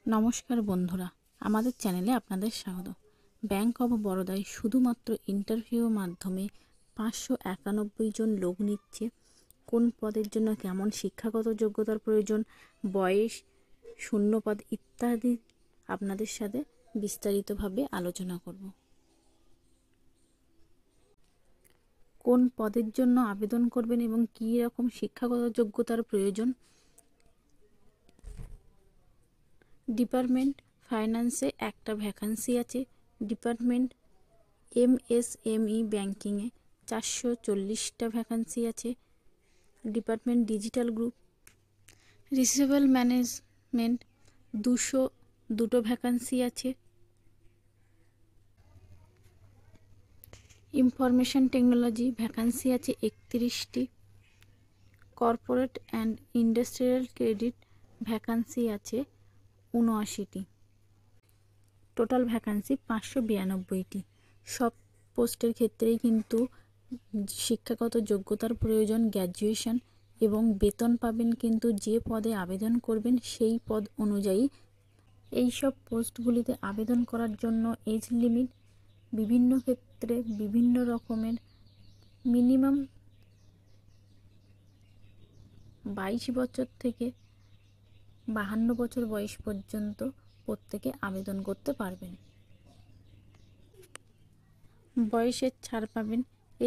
নমস্কার বন্ধুরা, আমাদের চ্যানেলে আপনাদের স্বাগত। ব্যাংক অফ বরোদায় শুধুমাত্র ইন্টারভিউর মাধ্যমে 591 জন লোক নিচ্ছে। কোন পদের জন্য কেমন শিক্ষাগত যোগ্যতার প্রয়োজন, বয়স, শূন্যপদ ইত্যাদি আপনাদের সাথে বিস্তারিতভাবে আলোচনা করব। কোন পদের জন্য আবেদন করবেন এবং কী রকম শিক্ষাগত যোগ্যতার প্রয়োজন। ডিপার্টমেন্ট ফাইন্যান্সে একটা ভ্যাকান্সি আছে। ডিপার্টমেন্ট MSME ব্যাংকিংয়ে 440টা ভ্যাকান্সি আছে। Department digital group receivable management 202টো ভ্যাকান্সি আছে। ইনফরমেশন টেকনোলজি ভ্যাকান্সি আছে 31টি। Corporate and industrial credit vacancy আছে 79টি। Total vacancy 592টি। সব পোস্টের ক্ষেত্রেই কিন্তু শিক্ষাগত যোগ্যতার প্রয়োজন, গ্র্যাজুয়েশন, এবং বেতন পাবেন কিন্তু যে পদে আবেদন করবেন সেই পদ অনুযায়ী। এই সব পোস্টগুলিতে আবেদন করার জন্য এজ লিমিট বিভিন্ন ক্ষেত্রে বিভিন্ন রকমের। মিনিমাম 22 বছর থেকে 52 বছর বয়স পর্যন্ত প্রত্যেকে আবেদন করতে পারবেন। বয়সের ছাড় পাবেন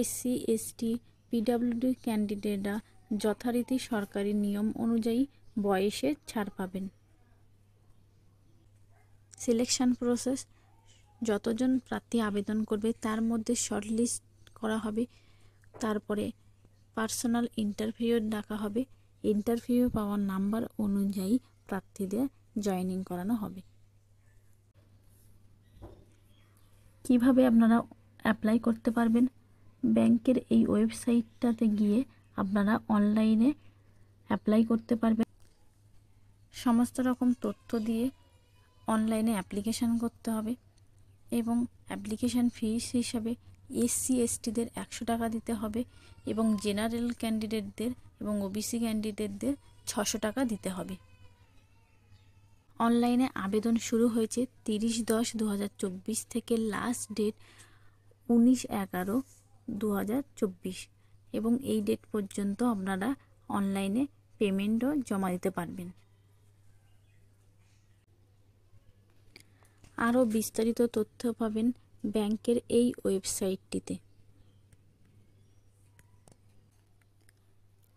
SC ST PWD ক্যান্ডিডেটরা যথারীতি সরকারি নিয়ম অনুযায়ী বয়সের ছাড় পাবেন। সিলেকশন প্রসেস, যতজন প্রার্থী আবেদন করবে তার মধ্যে শর্টলিস্ট করা হবে, তারপরে পার্সোনাল ইন্টারভিউ ডাকা হবে। ইন্টারভিউ পাওয়ার নাম্বার অনুযায়ী প্রার্থীদের জয়েনিং করানো হবে। কিভাবে আপনারা অ্যাপ্লাই করতে পারবেন? ব্যাংকের এই ওয়েবসাইটটাতে গিয়ে আপনারা অনলাইনে অ্যাপ্লাই করতে পারবেন। সমস্ত রকম তথ্য দিয়ে অনলাইনে অ্যাপ্লিকেশান করতে হবে এবং অ্যাপ্লিকেশান ফিস হিসাবে SC STদের 100 টাকা দিতে হবে এবং জেনারেল ক্যান্ডিডেটদের এবং OBC ক্যান্ডিডেটদের 600 টাকা দিতে হবে। অনলাইনে আবেদন শুরু হয়েছে 30/10/2024 থেকে, লাস্ট ডেট 19/11/2024 এবং এই ডেট পর্যন্ত আপনারা অনলাইনে পেমেন্টও জমা দিতে পারবেন। আরও বিস্তারিত তথ্য পাবেন ব্যাংকের এই ওয়েবসাইটটিতে।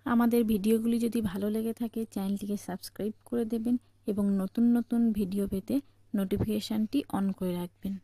আমাদের ভিডিওগুলি যদি ভালো লেগে থাকে চ্যানেলটিকে সাবস্ক্রাইব করে দেবেন এবং নতুন নতুন ভিডিও পেতে নোটিফিকেশানটি অন করে রাখবেন।